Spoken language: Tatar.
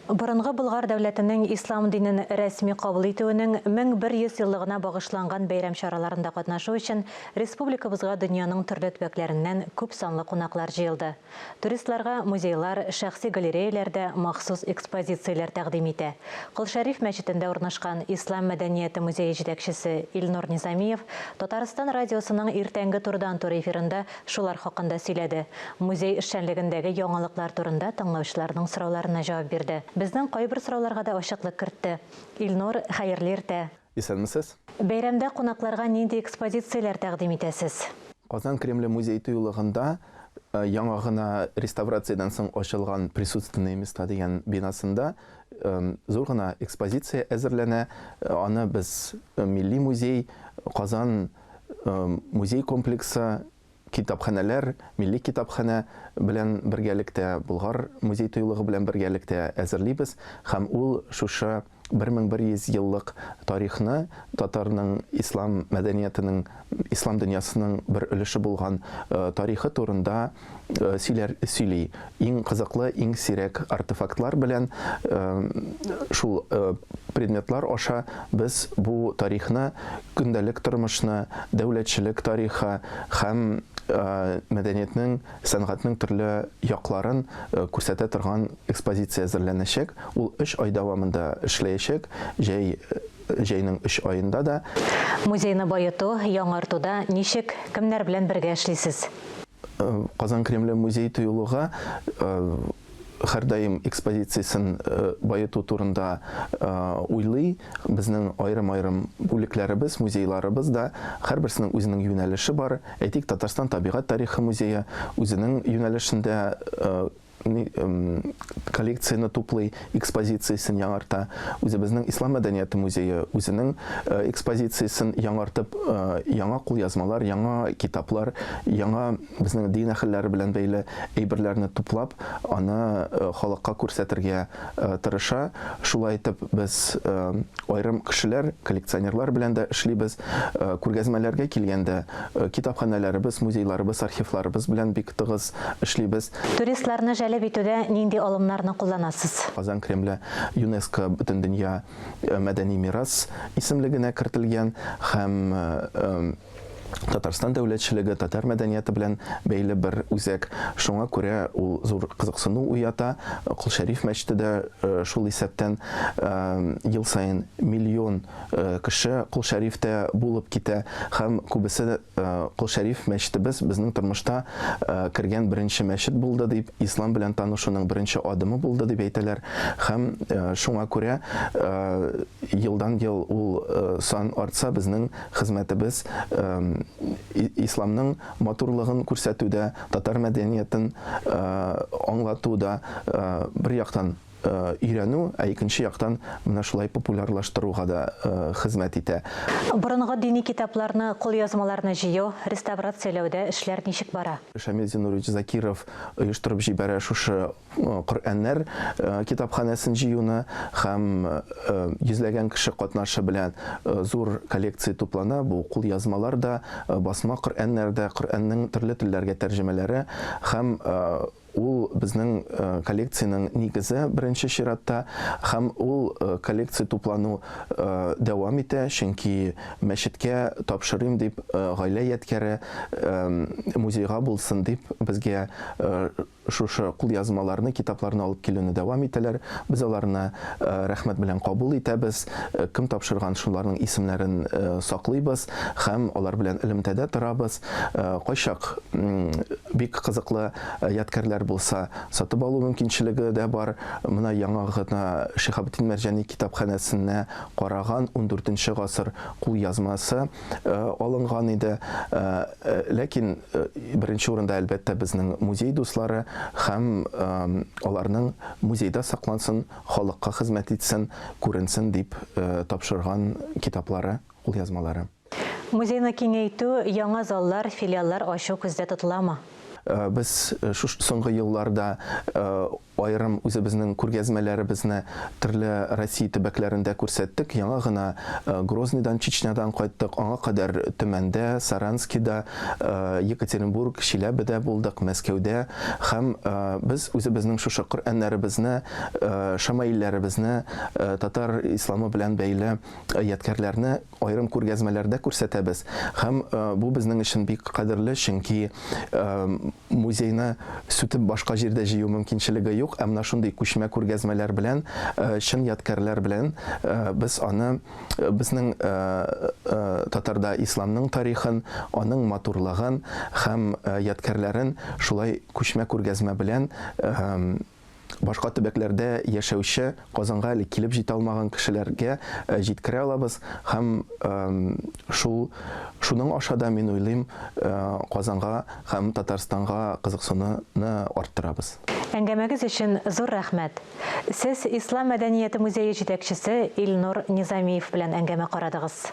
Борынгы Болгар дәүләтенең ислам динен рәсми кабул итүенең 1100 еллыгына багышланган бәйрәм чараларында катнашу өчен республикабызга дөньяның төрле төбәкләреннән күп санлы кунаклар җыелды. Туристларга музейлар, шәхси галереяләрдә махсус экспозицияләр тәкъдим итә. Кол-Шәриф мәчетендә урнашкан Ислам мәдәнияте музее җитәкчесе Илнур Низамиев Татарстан радиосының иртәнге турыдан-тур эфирында шулар хакында сөйләде. Музей эшчәнлегендәге яңалыклар турында тыңлаучыларның сорауларына җавап бирде. Безнең кайбер сорауларга да ачыклык кертте. Илнур, хәерле иртә. Исәнмесез? Бәйрәмдә кунакларга нинди экспозицияләр тәкъдим итәсез? Казан Кремле музей тыюлыгында яңа гына реставрациядән соң ачылган присутственные места дигән бинасында зур гына экспозиция әзерләнә. Аны без Милли музей, Казан музей комплексы, китапханәләр, милли китапхана белән бергәлектә, Болгар музей тыюлыгы белән бергәлектә әзерлибез һәм ул шушы 1100 еллык тарихны татарның ислам мәдәниятенең, ислам дөньясының бер өлеше булган тарихы турында сөйли. Иң кызыклы, иң сирәк артефактлар белән шул предметлар аша без бу тарихны, көндәлек тормышны, дәүләтчелек тарихы һәм мәдәниятның, сәнгатьнең төрле якларын күрсәтә торган экспозиция әзерләнәчәк. Ул 3 ай дәвамында эшләячәк. Җәйнең 3 аенда да. Музейны баету, яңартуда ничек, кемнәр белән бергә эшлисез? Казан Кремле музей тыюлыгы һәр даим экспозициясын баету турында уйлый. Безнең аерым-аерым бүлекләребез, музейларыбыз да һәрберсенең үзенең юнәлеше бар. Әйтик, Татарстан табигать тарихы музее үзенең юнәлешендә коллекцияны туплый, экспозициясын яңарта. Үзебезнең ислам мәдәнияте музее үзенең экспозициясын яңартып, яңа кулъязмалар, яңа китаплар, яңа безнең дин әһелләре белән бәйле әйберләрне туплап, аны халыкка күрсәтергә тырыша. Шулай итеп без аерым кешеләр, коллекционерлар белән дә эшлибез. Күргәзмәләргә килгәндә китапханәләребез, музейларыбыз, архивларыбыз белән бик тыгыз эшлибез. Туристларны җәлеп итүдә нинди алымнарны кулланасыз? Казан Кремле ЮНЕСКО Бөтендөнья мәдәни мирас исемлегенә кертелгән һәм Татарстан дәүләтчелеге, татар мәдәнияте белән бәйле бер үзәк. Шуңа күрә ул зур кызыксыну уята. Кол-Шәриф мәчетендә шул исәптән ел сайын миллион кеше Кол-Шәрифтә булып китә һәм күбесе Кол-Шәриф мәчетебез безнең тормышта кергән беренче мәчет булды дип, ислам белән танышуның беренче адымы булды дип әйтәләр. Һәм шуңа күрә елдан-ел ул сан артса безнең хезмәтебез исламның матурлыгын күрсәтүдә, татар мәдәниятен аңлатуда бер яктан өйрәнү, икенче яктан менә шулай популярлаштыруга да хезмәт итә. Борынгы дини китапларны, кулъязмаларны җыю, реставрацияләүдә эшләр ничек бара? Шамил Зинурович Закиров оештырып җибәрә шушы Коръәннәр китапханәсен җыюны һәм йөзләгән кеше катнашы белән зур коллекция туплана. Бу кулъязмалар да, басма Коръәннәр дә, Коръәннең төрле телләргә тәрҗемәләре һәм ул безнең коллекцияның нигезе беренче чиратта һәм ул коллекция туплану дәвам итә, чөнки мәчеткә тапшырыйм дип гаилә ядкәре музейга булсын дип безгә шушы кулъязмаларны, китапларны алып килүне дәвам итәләр. Без аларны рәхмәт белән кабул итәбез. Кем тапшырган шуларның исемнәрен саклыйбыз һәм алар белән элемтәдә торабыз. Кайчак бик кызыклы ядкәрләр булса, сатып алу мөмкинчелеге дә бар. Менә яңа гына Шиһабетдин Мәрҗани китапханәсенә караган 14нче гасыр кулъязмасы алынган иде. Ләкин беренче урында әлбәттә безнең музей дуслары һәм аларның музейда саклансын, халыкка хезмәт итсен, күренсен дип тапшырган китаплары, кулъязмалары. Музейны киңәйтү, яңа заллар, филиаллар ачу күздә тотыламы? Без соңгы елларда айрым үзебезнең күргәзмәләребезне төрле Россия төбәкләрендә күрсәттек. Яңа гына Грозныйдан, Чечнядан кайттык, аңа кадәр Төмәндә, Саранскида, Екатеринбург, Чиләбедә булдык, Мәскәүдә һәм без үзебезнең шушы Коръәннәребезне, шамаилләребезне, татар исламы белән бәйле ядкәрләрне айрым күргәзмәләрдә күрсәтәбез. Һәм бу безнең өчен бик кадерле, чөнки музейны сүтеп башка җирдә җыю мөмкинчелеге юк, ә менә шундый күчмә күргәзмәләр белән, чын ядкәрләр белән без аны безнең татарда исламның тарихын, аның матурлыгын һәм ядкәрләрен шулай күчмә күргәзмә белән башка төбәкләрдә яшәүче, Казанга әле килеп җитә алмаган кешеләргә җиткерә алабыз һәм шуның ашада мин уйлыйм Казанга һәм Татарстанга кызыксынуны арттырабыз. Әңгәмәгез өчен зур рәхмәт. Сез Ислам мәдәнияте музее җитәкчесе Илнур Низамиев белән әңгәмә карадыгыз.